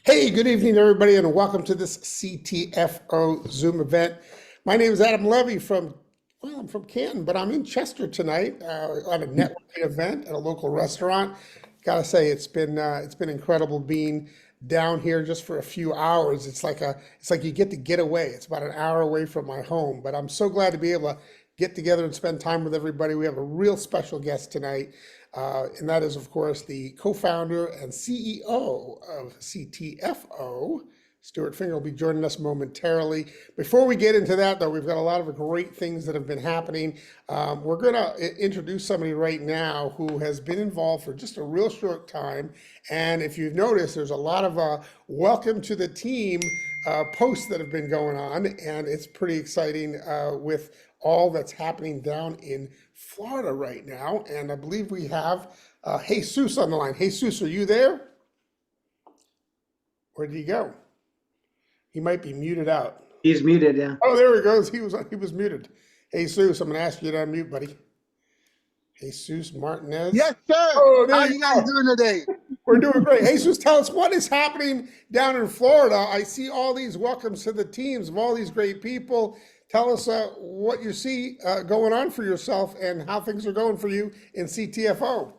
Hey, good evening, everybody, and welcome to this CTFO Zoom event. My name is Adam Levy I'm from Canton, but I'm in Chester tonight on a networking event at a local restaurant. Gotta say, it's been incredible being down here just for a few hours. It's like you get away. It's about an hour away from my home, but I'm so glad to be able to get together and spend time with everybody. We have a real special guest tonight, and that is, of course, the co-founder and CEO of CTFO. Stuart Finger will be joining us momentarily. Before we get into that, though, we've got a lot of great things that have been happening. We're going to introduce somebody right now who has been involved for just a real short time. And if you've noticed, there's a lot of welcome to the team posts that have been going on. And it's pretty exciting with all that's happening down in Florida right now. And I believe we have Jesus on the line. Jesus, are you there? Where did he go? He might be muted out. He's muted, yeah. Oh, there he goes. He was muted. Jesus, I'm going to ask you to unmute, buddy. Jesus Martinez. Yes, sir. Oh, there How you you guys go. doing today? We're doing great. Jesus, tell us what is happening down in Florida. I see all these welcomes to the teams of all these great people. Tell us what you see going on for yourself and how things are going for you in CTFO.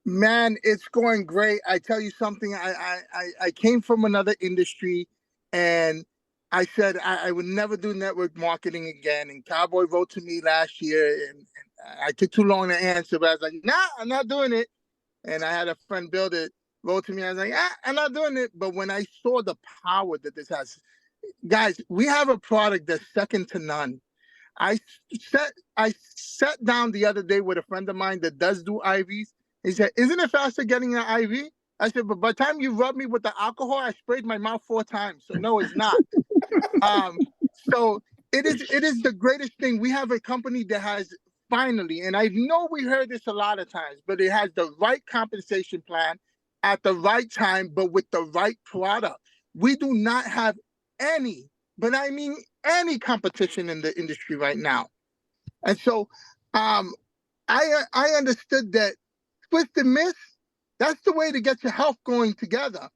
Man, it's going great. I tell you something. I came from another industry, and I said I would never do network marketing again. And Cowboy wrote to me last year, and I took too long to answer, but I was like, nah, I'm not doing it. And I had a friend build it, wrote to me. I was like, I'm not doing it. But when I saw the power that this has, guys, we have a product that's second to none. I I sat down the other day with a friend of mine that does do IVs. He said, "Isn't it faster getting an IV?" I said, "But by the time you rub me with the alcohol, I sprayed my mouth 4 times. So no, it's not." um, so it is the greatest thing. We have a company that has finally, and I know we heard this a lot of times, but it has the right compensation plan at the right time, but with the right product. We do not have any, but I mean any competition in the industry right now. And so um, I understood that twist and miss, that's the way to get your health going together.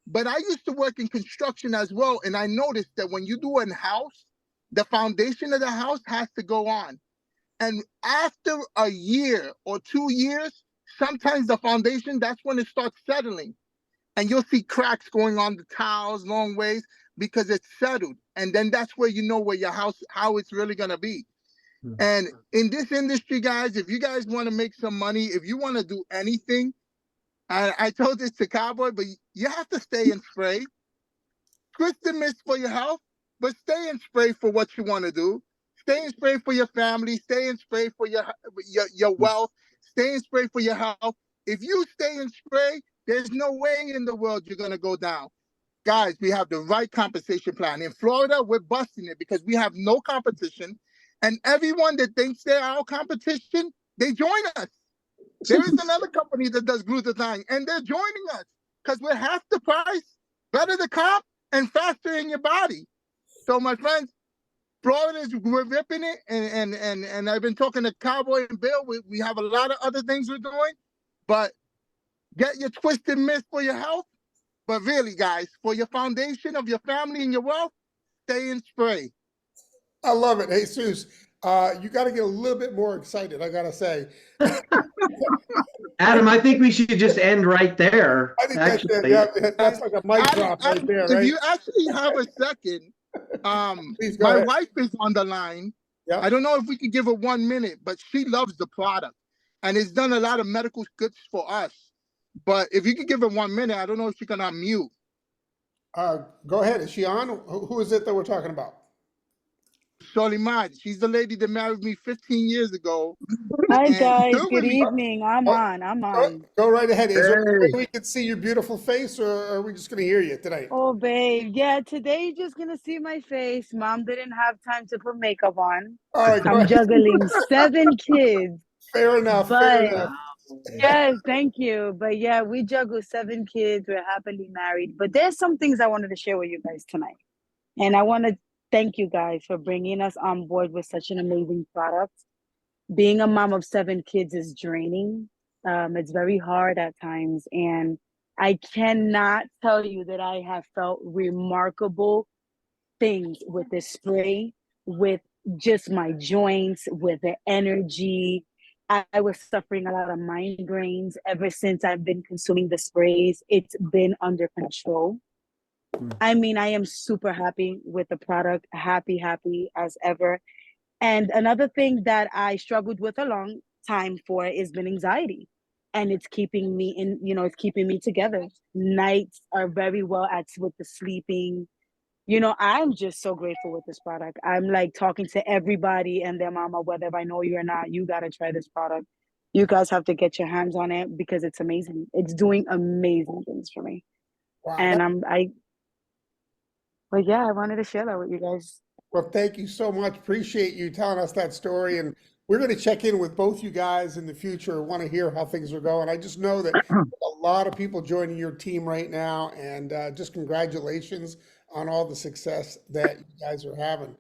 But I used to work in construction as well, and I noticed that when you do a house, the foundation of the house has to go on. And after a year or 2 years, sometimes the foundation, that's when it starts settling. And you'll see cracks going on the tiles long ways because it's settled. And then that's where you know where your house, how it's really going to be. And in this industry, guys, if you guys want to make some money, if you want to do anything, I told this to Cowboy, but you have to stay and spray. Twist and miss for your health, but stay and spray for what you want to do. Stay and spray for your family. Stay and spray for your wealth. Stay and spray for your health. If you stay and spray, there's no way in the world you're going to go down. Guys, we have the right compensation plan. In Florida, we're busting it because we have no competition. And everyone that thinks they're our competition, they join us. There is another company that does glutathione, and they're joining us because we're half the price, better the comp, and faster in your body. So, my friends, we're ripping it, and I've been talking to Cowboy and Bill. We have a lot of other things we're doing, but get your twist and miss for your health. But really, guys, for your foundation of your family and your wealth, stay and spray. I love it. Jesus, you got to get a little bit more excited, I got to say. Adam, I think we should just end right there. I think that's it. Yeah, that's like a mic drop right there, if right? you actually have a second, Please go my ahead. wife is on the line. Yeah. I don't know if we could give her 1 minute, but she loves the product and it's done a lot of medical goods for us. But if you could give her 1 minute, I don't know if she can unmute. Go ahead. Is she on? Who is it that we're talking about? Solimad, she's the lady that married me 15 years ago. Hi And guys, still good with me. evening. I'm on. Go right ahead. Is there any way Hey. we can see your beautiful face, or are we just going to hear you tonight? Oh babe, yeah, today you're just gonna see my face. Mom didn't have time to put makeup on. All right, go I'm ahead. juggling 7 kids, Fair enough. Fair but enough. yes, thank you. But yeah, we juggle 7 kids. We're happily married. But there's some things I wanted to share with you guys tonight. And I want to thank you guys for bringing us on board with such an amazing product. Being a mom of 7 kids is draining. It's very hard at times. And I cannot tell you that I have felt remarkable things with this spray, with just my joints, with the energy. I was suffering a lot of migraines ever since I've been consuming the sprays. It's been under control. I mean, I am super happy with the product, happy as ever. And another thing that I struggled with a long time for has been anxiety. And it's keeping me in, it's keeping me together. Nights are very well at with the sleeping. I'm just so grateful with this product. I'm like talking to everybody and their mama, whether I know you or not, you gotta try this product. You guys have to get your hands on it because it's amazing. It's doing amazing things for me. Wow. And but yeah, I wanted to share that with you guys. Well, thank you so much. Appreciate you telling us that story. And we're going to check in with both you guys in the future. Want to hear how things are going. I just know that a lot of people joining your team right now, and just congratulations on all the success that you guys are having.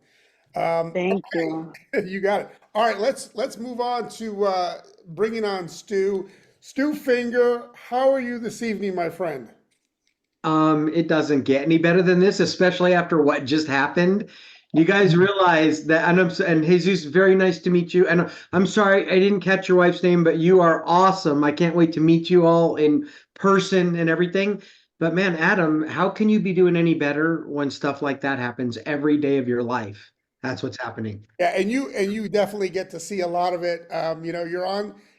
Thank you. You got it. All right, let's move on to bringing on Stu. Stu Finger, how are you this evening, my friend? It doesn't get any better than this, especially after what just happened. You guys realize that, and Jesus, very nice to meet you. And I'm sorry I didn't catch your wife's name, but you are awesome. I can't wait to meet you all in person and everything. But man, Adam, how can you be doing any better when stuff like that happens every day of your life? That's what's happening. Yeah, and you definitely get to see a lot of it.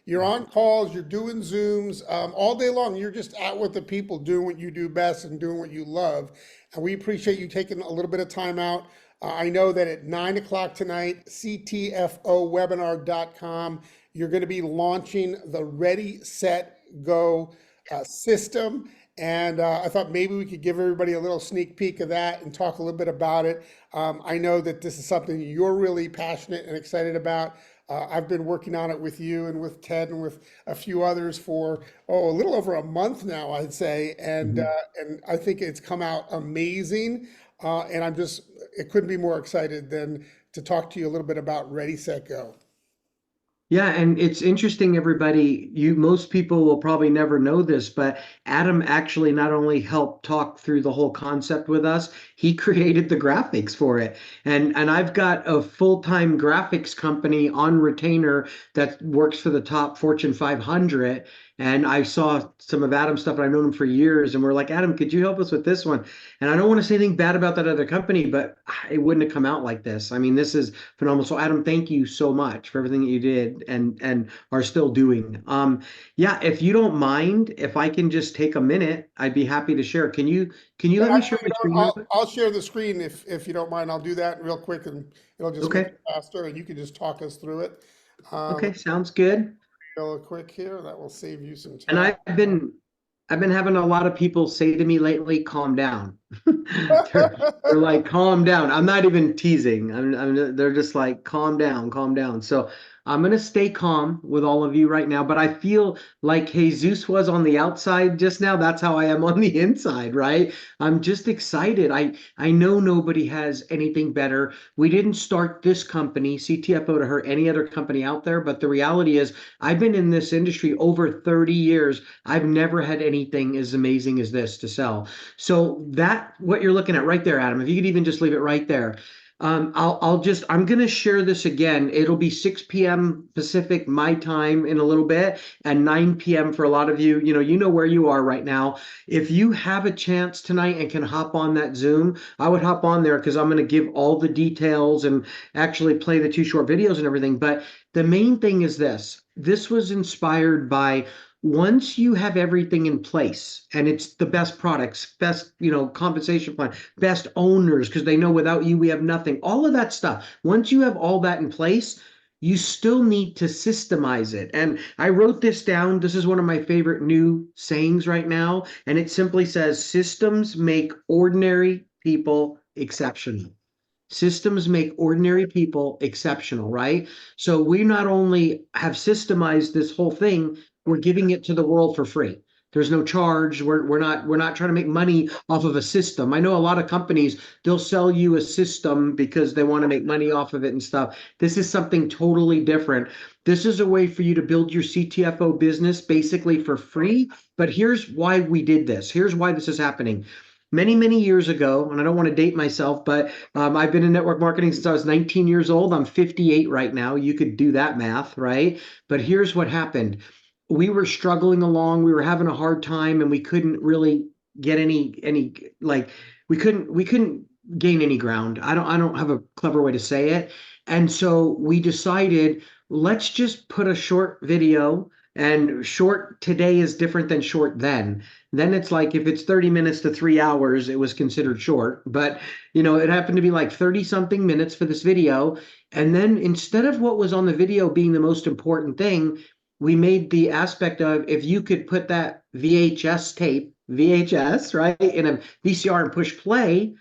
You're on calls, you're doing Zooms all day long. You're just out with the people doing what you do best and doing what you love. And we appreciate you taking a little bit of time out. I know that at 9 o'clock tonight, ctfowebinar.com, you're going to be launching the Ready, Set, Go system. And I thought maybe we could give everybody a little sneak peek of that and talk a little bit about it. I know that this is something you're really passionate and excited about. I've been working on it with you and with Ted and with a few others for a little over a month now, I'd say, and I think it's come out amazing. And it couldn't be more excited than to talk to you a little bit about Ready, Set, Go. Yeah, and it's interesting, everybody. Most people will probably never know this, but Adam actually not only helped talk through the whole concept with us, he created the graphics for it. And I've got a full-time graphics company on retainer that works for the top Fortune 500. And I saw some of Adam's stuff, and I've known him for years. And we're like, Adam, could you help us with this one? And I don't want to say anything bad about that other company, but it wouldn't have come out like this. I mean, this is phenomenal. So Adam, thank you so much for everything that you did and are still doing. Yeah, if you don't mind, if I can just take a minute, I'd be happy to share. Can you let me share my screen real quick? I'll share the screen if you don't mind. I'll do that real quick and it'll just make Okay. it faster and you can just talk us through it. Okay, sounds good. Real quick here. That will save you some And time. I've been having a lot of people say to me lately, calm down. They're like, calm down. I'm not even teasing. They're just like, calm down, calm down. So I'm going to stay calm with all of you right now, but I feel like Jesus was on the outside just now. That's how I am on the inside, right? I'm just excited. I know nobody has anything better. We didn't start this company, CTFO, to hurt any other company out there, but the reality is I've been in this industry over 30 years. I've never had anything as amazing as this to sell. So that what you're looking at right there, Adam, if you could even just leave it right there. I'm going to share this again. It'll be 6 p.m. Pacific, my time in a little bit, and 9 p.m. for a lot of you. You know where you are right now. If you have a chance tonight and can hop on that Zoom, I would hop on there because I'm going to give all the details and actually play the 2 short videos and everything. But the main thing is this. This was inspired by once you have everything in place and it's the best products, best, compensation plan, best owners, because they know without you, we have nothing, all of that stuff. Once you have all that in place, you still need to systemize it. And I wrote this down. This is one of my favorite new sayings right now. And it simply says, systems make ordinary people exceptional. Systems make ordinary people exceptional, right? So we not only have systemized this whole thing, we're giving it to the world for free. There's no charge. We're not trying to make money off of a system. I know a lot of companies, they'll sell you a system because they want to make money off of it and stuff. This is something totally different. This is a way for you to build your CTFO business basically for free. But here's why we did this. Here's why this is happening. Many years ago, and I don't want to date myself, but I've been in network marketing since I was 19 years old. I'm 58 right now. You could do that math, right? But here's what happened. We were struggling along. We were having a hard time, and we couldn't really get any like we couldn't gain any ground. I don't have a clever way to say it. And so we decided, let's just put a short video, and short today is different than short then. Then it's like if it's 30 minutes to 3 hours, it was considered short. But it happened to be like 30 something minutes for this video. And then instead of what was on the video being the most important thing, we made the aspect of if you could put that VHS tape, VHS, right, in a VCR and push play,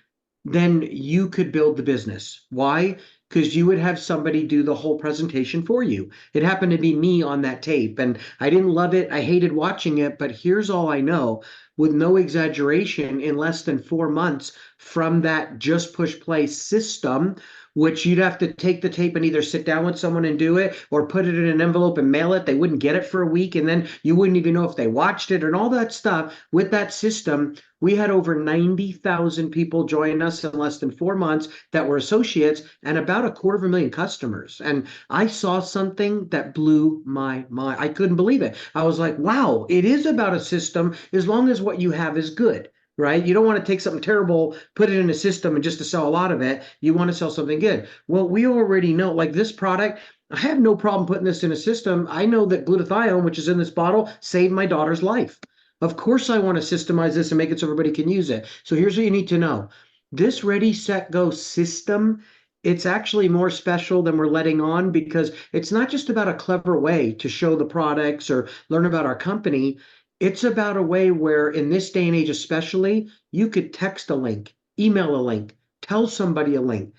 then you could build the business. Why? Because you would have somebody do the whole presentation for you. It happened to be me on that tape, and I didn't love it. I hated watching it, but here's all I know. With no exaggeration, in less than 4 months from that just push play system, which you'd have to take the tape and either sit down with someone and do it or put it in an envelope and mail it. They wouldn't get it for a week, and then you wouldn't even know if they watched it and all that stuff. With that system, we had over 90,000 people join us in less than 4 months that were associates and about 250,000 customers. And I saw something that blew my mind. I couldn't believe it. I was like, wow, it is about a system as long as what you have is good. Right? You don't want to take something terrible, put it in a system and just to sell a lot of it. You want to sell something good. Well, we already know, like this product, I have no problem putting this in a system. I know that glutathione, which is in this bottle, saved my daughter's life. Of course, I want to systemize this and make it so everybody can use it. So here's what you need to know. This Ready, Set, Go system, it's actually more special than we're letting on because it's not just about a clever way to show the products or learn about our company. It's about a way where, in this day and age especially, you could text a link, email a link, tell somebody a link,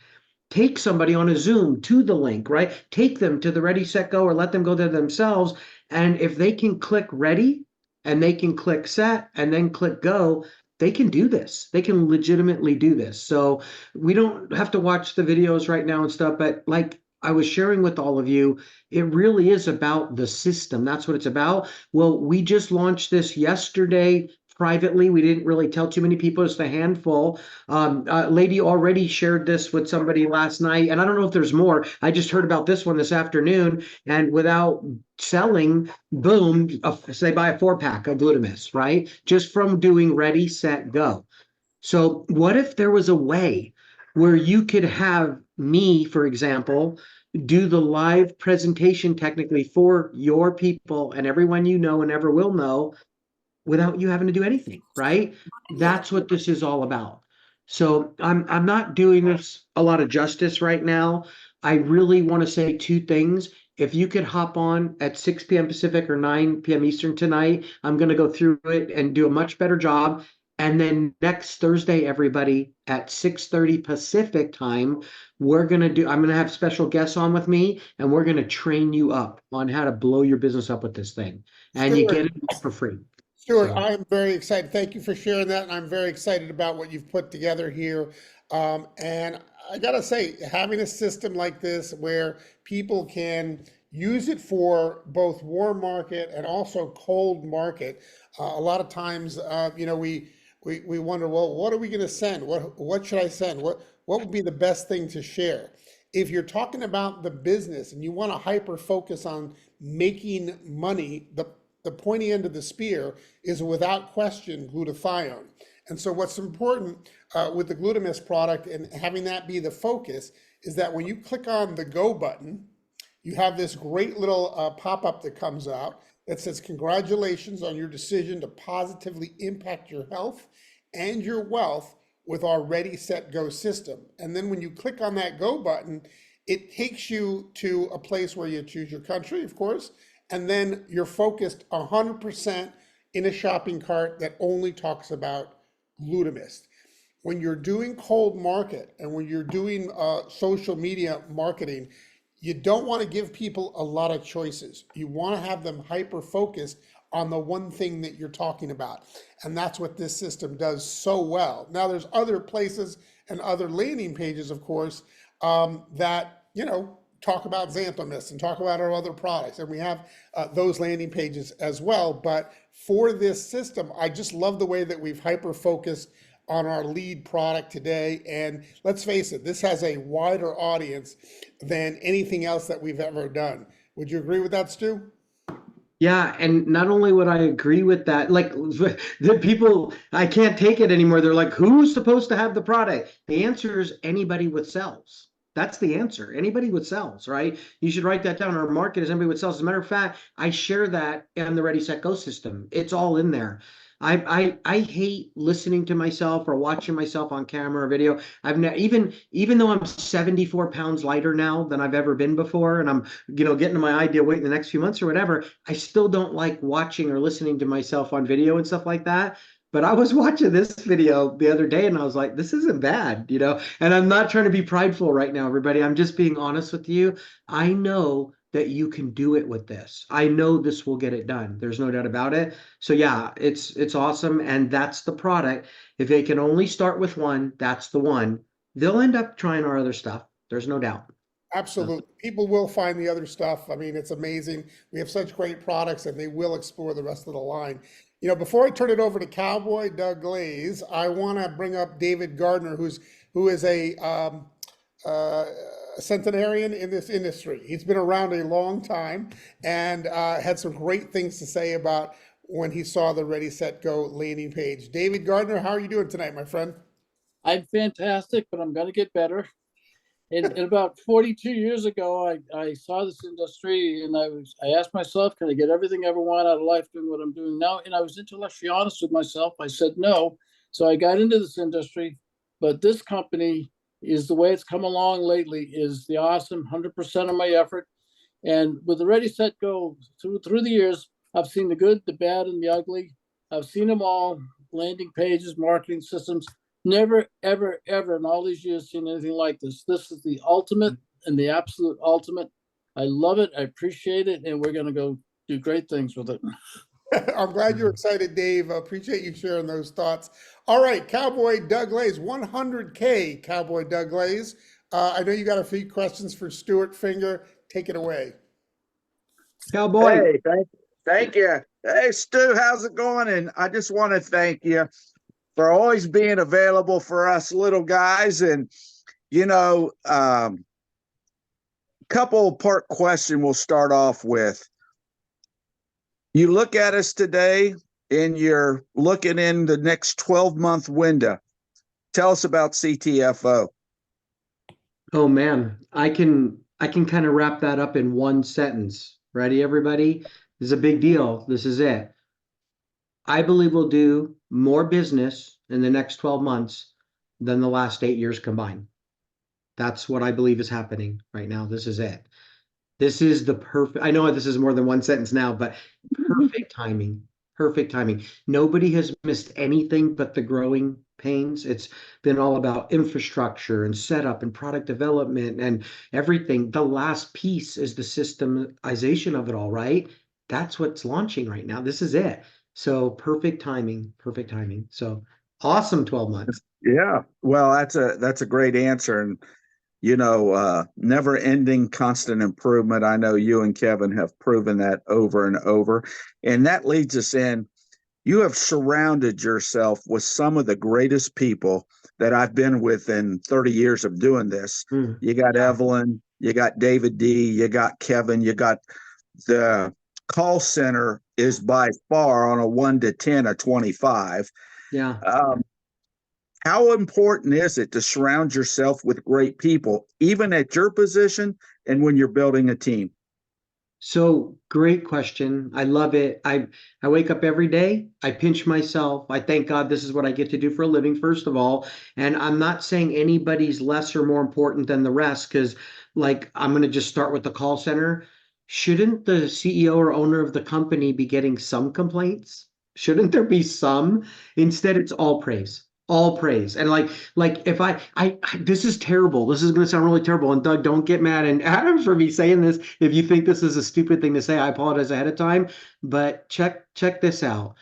take somebody on a Zoom to the link, right? Take them to the Ready, Set, Go, or let them go there themselves. And if they can click ready and they can click set and then click go, they can do this. They can legitimately do this. So we don't have to watch the videos right now and stuff, but like I was sharing with all of you, it really is about the system. That's what it's about. Well, we just launched this yesterday privately. We didn't really tell too many people, just a handful. A lady already shared this with somebody last night, and I don't know if there's more. I just heard about this one this afternoon, and without selling, boom, so they buy a 4-pack of Glutamus, right? Just from doing Ready, Set, Go. So what if there was a way where you could have me, for example, do the live presentation technically for your people and everyone you know and ever will know without you having to do anything, right? That's what this is all about. So I'm not doing this a lot of justice right now. I really want to say two things. If you could hop on at 6 p.m. Pacific or 9 p.m. Eastern tonight, I'm going to go through it and do a much better job. And then next Thursday, everybody, at 6:30 Pacific time, I'm going to have special guests on with me, and we're going to train you up on how to blow your business up with this thing. And you get it for free. Stuart, So. I'm very excited. Thank you for sharing that. And I'm very excited about what you've put together here. And I gotta say, having a system like this where people can use it for both warm market and also cold market. A lot of times, we wonder, well, what are we going to send? What should I send? What would be the best thing to share? If you're talking about the business and you want to hyper focus on making money, the pointy end of the spear is without question glutathione. And so what's important with the Glutamus product and having that be the focus is that when you click on the go button, you have this great little pop-up that comes out that says, congratulations on your decision to positively impact your health and your wealth with our Ready, Set, Go system. And then when you click on that go button, it takes you to a place where you choose your country, of course, and then you're focused 100% in a shopping cart that only talks about Glutamist. When you're doing cold market and when you're doing social media marketing, you don't want to give people a lot of choices. You want to have them hyper focused on the one thing that you're talking about. And that's what this system does so well. Now, there's other places and other landing pages, of course, that, you know, talk about Xanthomus and talk about our other products. And we have those landing pages as well. But for this system, I just love the way that we've hyper focused on our lead product today. And let's face it, this has a wider audience than anything else that we've ever done. Would you agree with that, Stu? Yeah, and not only would I agree with that, like the people, I can't take it anymore. They're like, who's supposed to have the product? The answer is anybody with cells. That's the answer. Anybody with cells, right? You should write that down. Our market is anybody with cells. As a matter of fact, I share that in the Ready Set Go system. It's all in there. I hate listening to myself or watching myself on camera or video. I've never even though I'm 74 pounds lighter now than I've ever been before, and I'm getting to my ideal weight in the next few months or whatever, I still don't like watching or listening to myself on video and stuff like that. But I was watching this video the other day and I was like, this isn't bad, and I'm not trying to be prideful right now, everybody. I'm just being honest with you. I know that you can do it with this. I know this will get it done. There's no doubt about it. So yeah, it's awesome. And that's the product. If they can only start with one, that's the one. They'll end up trying our other stuff. There's no doubt. Absolutely. People will find the other stuff. I mean, it's amazing. We have such great products and they will explore the rest of the line. Before I turn it over to Cowboy Doug Glaze, I want to bring up David Gardner, who is a centenarian in this industry. He's been around a long time and had some great things to say about when he saw the Ready, Set, Go landing page. David Gardner, how are you doing tonight, my friend? I'm fantastic, but I'm going to get better. And about 42 years ago, I saw this industry and I asked myself, can I get everything I ever want out of life doing what I'm doing now? And I was intellectually honest with myself. I said no. So I got into this industry, but this company is the way it's come along lately is the awesome 100% of my effort. And with the Ready, Set, Go through the years, I've seen the good, the bad, and the ugly. I've seen them all, landing pages, marketing systems. Never, ever, ever in all these years seen anything like this. This is the ultimate and the absolute ultimate. I love it. I appreciate it. And we're going to go do great things with it. I'm glad you're excited, Dave. I appreciate you sharing those thoughts. All right, Cowboy Doug Glaze, 100k Cowboy Doug Glaze. I know you got a few questions for Stuart Finger. Take it away. Cowboy. Hey, thank you. Hey, Stu, how's it going? And I just want to thank you for always being available for us little guys. And, couple part question we'll start off with. You look at us today and you're looking in the next 12-month window. Tell us about CTFO. Oh man, I can kind of wrap that up in one sentence. Ready, everybody? This is a big deal. This is it. I believe we'll do more business in the next 12 months than the last 8 years combined. That's what I believe is happening right now. This is it. This is the perfect, I know this is more than one sentence now, but perfect timing. Perfect timing. Nobody has missed anything but the growing pains. It's been all about infrastructure and setup and product development and everything. The last piece is the systemization of it all, right? That's what's launching right now. This is it. So perfect timing, perfect timing. So awesome 12 months. Yeah, well, that's a great answer. And, never ending constant improvement. I know you and Kevin have proven that over and over. And that leads us in. You have surrounded yourself with some of the greatest people that I've been with in 30 years of doing this. You got Evelyn, you got David D, you got Kevin, you got the call center is by far on a 1 to 10, a 25. Yeah. How important is it to surround yourself with great people, even at your position and when you're building a team? So great question. I love it. I wake up every day. I pinch myself. I thank God this is what I get to do for a living, first of all. And I'm not saying anybody's less or more important than the rest, because I'm going to just start with the call center. Shouldn't the CEO or owner of the company be getting some complaints? Shouldn't there be some? Instead, it's all praise. all praise. And like if this is terrible. This is going to sound really terrible. And Doug, don't get mad. And Adam, for me saying this, if you think this is a stupid thing to say, I apologize ahead of time. But check this out.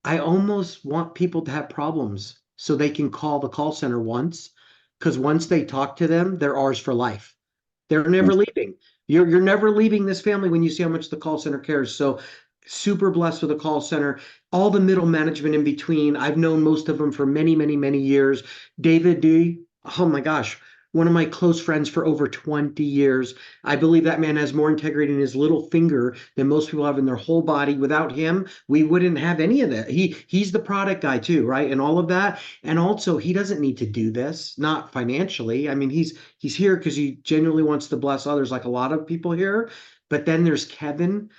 I almost want people to have problems so they can call the call center once, because once they talk to them, they're ours for life. They're never leaving. You're never leaving this family when you see how much the call center cares. So super blessed with the call center, all the middle management in between. I've known most of them for many, many, many years. David D, oh my gosh, one of my close friends for over 20 years. I believe that man has more integrity in his little finger than most people have in their whole body. Without him, we wouldn't have any of that. He's the product guy too, right? And all of that. And also, he doesn't need to do this, not financially. I mean, he's here because he genuinely wants to bless others, like a lot of people here. But then there's Kevin.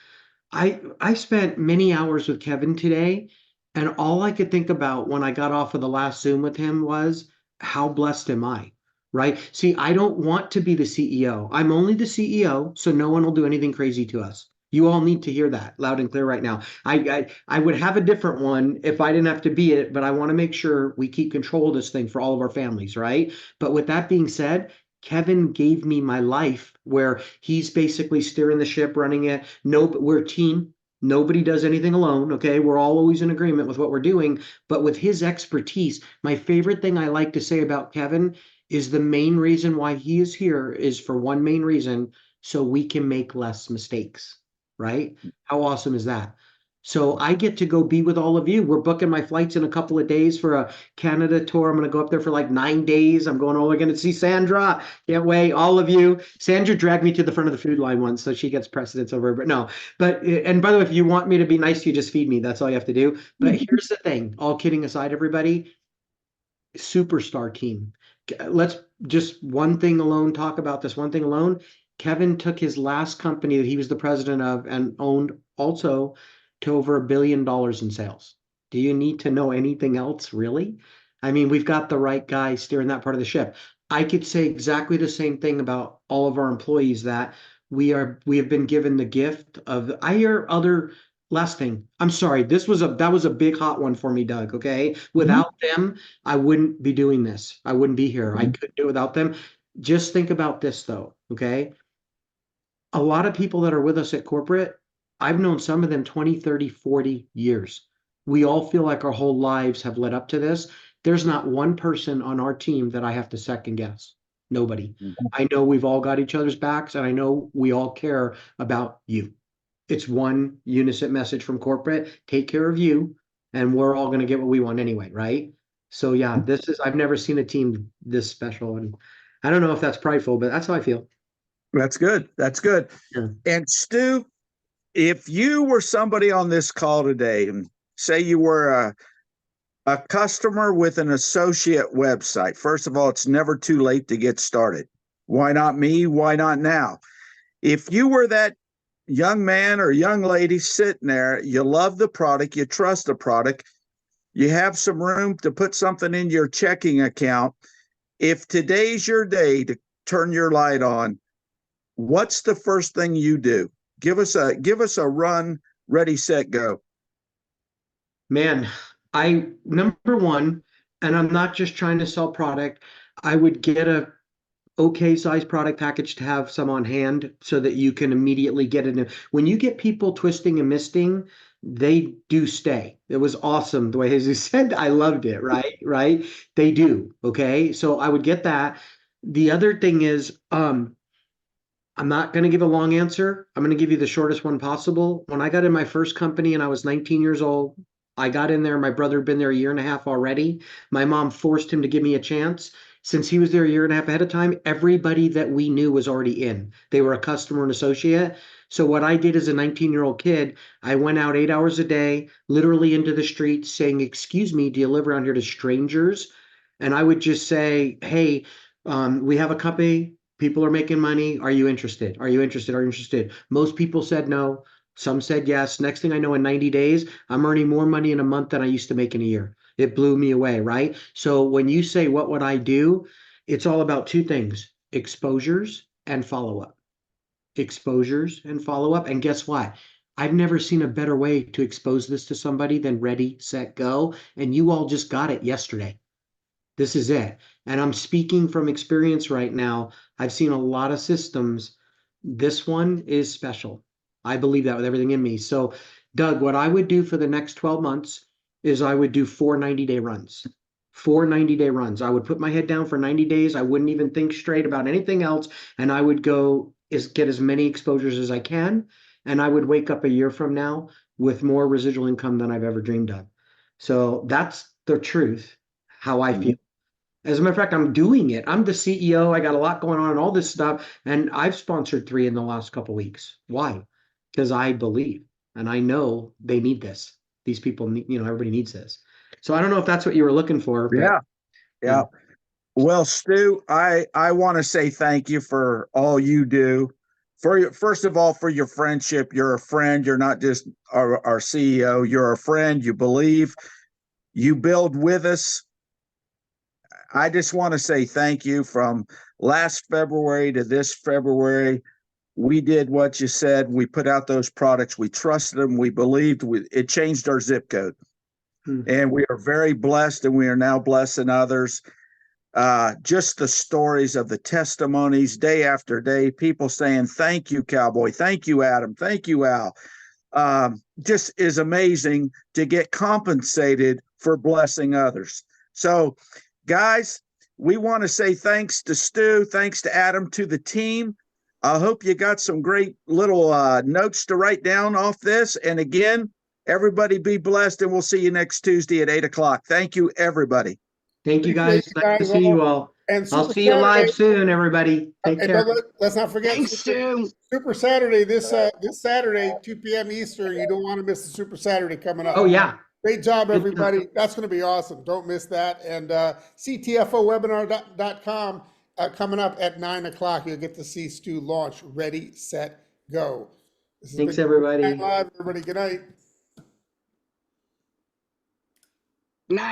I spent many hours with Kevin today, and all I could think about when I got off of the last Zoom with him was, how blessed am I? Right? See, I don't want to be the CEO. I'm only the CEO, so no one will do anything crazy to us. You all need to hear that loud and clear right now. I would have a different one if I didn't have to be it, but I want to make sure we keep control of this thing for all of our families, right? But with that being said, Kevin gave me my life where he's basically steering the ship, running it. No, we're a team. Nobody does anything alone. Okay. We're all always in agreement with what we're doing. But with his expertise, my favorite thing I like to say about Kevin is the main reason why he is here is for one main reason, so we can make less mistakes. Right? How awesome is that? So I get to go be with all of you. We're booking my flights in a couple of days for a Canada tour. I'm going to go up there for like 9 days. I'm going over, going to see Sandra. Can't wait. All of you. Sandra dragged me to the front of the food line once, so she gets precedence over. But no. But and by the way, if you want me to be nice to you, just feed me. That's all you have to do. But here's the thing. All kidding aside, everybody, superstar team. Let's just one thing alone talk about this one thing alone. Kevin took his last company that he was the president of and owned also to over $1 billion in sales. Do you need to know anything else, really? I mean, we've got the right guy steering that part of the ship. I could say exactly the same thing about all of our employees, that we have been given the gift of, I hear other, last thing, I'm sorry, that was a big hot one for me, Doug. Okay. Without them, I wouldn't be doing this. I wouldn't be here. I couldn't do it without them. Just think about this though. Okay. A lot of people that are with us at corporate, I've known some of them 20, 30, 40 years. We all feel like our whole lives have led up to this. There's not one person on our team that I have to second guess. Nobody. I know we've all got each other's backs, and I know we all care about you. It's one unison message from corporate: take care of you, and we're all going to get what we want anyway, right? So yeah, I've never seen a team this special, and I don't know if that's prideful, but that's how I feel. That's good. That's good. Yeah. And Stu, if you were somebody on this call today, and say you were a customer with an associate website, first of all, it's never too late to get started. Why not me? Why not now? If you were that young man or young lady sitting there, you love the product, you trust the product, you have some room to put something in your checking account. If today's your day to turn your light on, what's the first thing you do? Give us a run, ready, set, go. Man, number one, and I'm not just trying to sell product, I would get a okay size product package to have some on hand so that you can immediately get it in. When you get people twisting and misting, they do stay. It was awesome the way Jesus said. I loved it, right? Right? They do. Okay. So I would get that. The other thing is, I'm not going to give a long answer. I'm going to give you the shortest one possible. When I got in my first company and I was 19 years old, I got in there. My brother had been there a year and a half already. My mom forced him to give me a chance. Since he was there a year and a half ahead of time, everybody that we knew was already in. They were a customer and associate. So what I did as a 19-year-old kid, I went out 8 hours a day, literally into the streets saying, "Excuse me, do you live around here?" to strangers. And I would just say, "Hey, we have a company. People are making money. Are you interested? Are you interested? Are you interested?" Most people said no. Some said yes. Next thing I know, in 90 days, I'm earning more money in a month than I used to make in a year. It blew me away, right? So when you say, what would I do? It's all about two things: exposures and follow-up. Exposures and follow-up. And guess what? I've never seen a better way to expose this to somebody than ready, set, go. And you all just got it yesterday. This is it. And I'm speaking from experience right now. I've seen a lot of systems. This one is special. I believe that with everything in me. So, Doug, what I would do for the next 12 months is I would do 4 90-day runs. 4 90-day runs. I would put my head down for 90 days. I wouldn't even think straight about anything else. And I would get as many exposures as I can. And I would wake up a year from now with more residual income than I've ever dreamed of. So that's the truth, how I feel. As a matter of fact, I'm doing it. I'm the CEO. I got a lot going on and all this stuff. And I've sponsored 3 in the last couple weeks. Why? Because I believe and I know they need this. These people need, everybody needs this. So I don't know if that's what you were looking for. But, Yeah. Yeah. Well, Stu, I want to say thank you for all you do. First of all, for your friendship. You're a friend. You're not just our CEO. You're a friend. You believe. You build with us. I just want to say thank you. From last February to this February, we did what you said. We put out those products. We trusted them. We believed. It changed our zip code. And we are very blessed, and we are now blessing others. Just the stories of the testimonies day after day, people saying, thank you, Cowboy. Thank you, Adam. Thank you, Al. Just is amazing to get compensated for blessing others. So, guys, we want to say thanks to Stu, thanks to Adam, to the team. I hope you got some great little notes to write down off this. And again, everybody be blessed, and we'll see you next Tuesday at 8:00. Thank you, everybody. Thank you, guys. Appreciate you Nice to guys see you all. all. And I'll Super see you live Saturday. soon, everybody. Take And care. let's not forget Thanks, Stu. Super Saturday, this Saturday, 2 p.m. Eastern. You don't want to miss the Super Saturday coming up. Oh, yeah. Great job, everybody. That's going to be awesome. Don't miss that. And CTFOwebinar.com coming up at 9:00. You'll get to see Stu launch Ready, Set, Go. This has Thanks, been everybody. Live, everybody. Good night.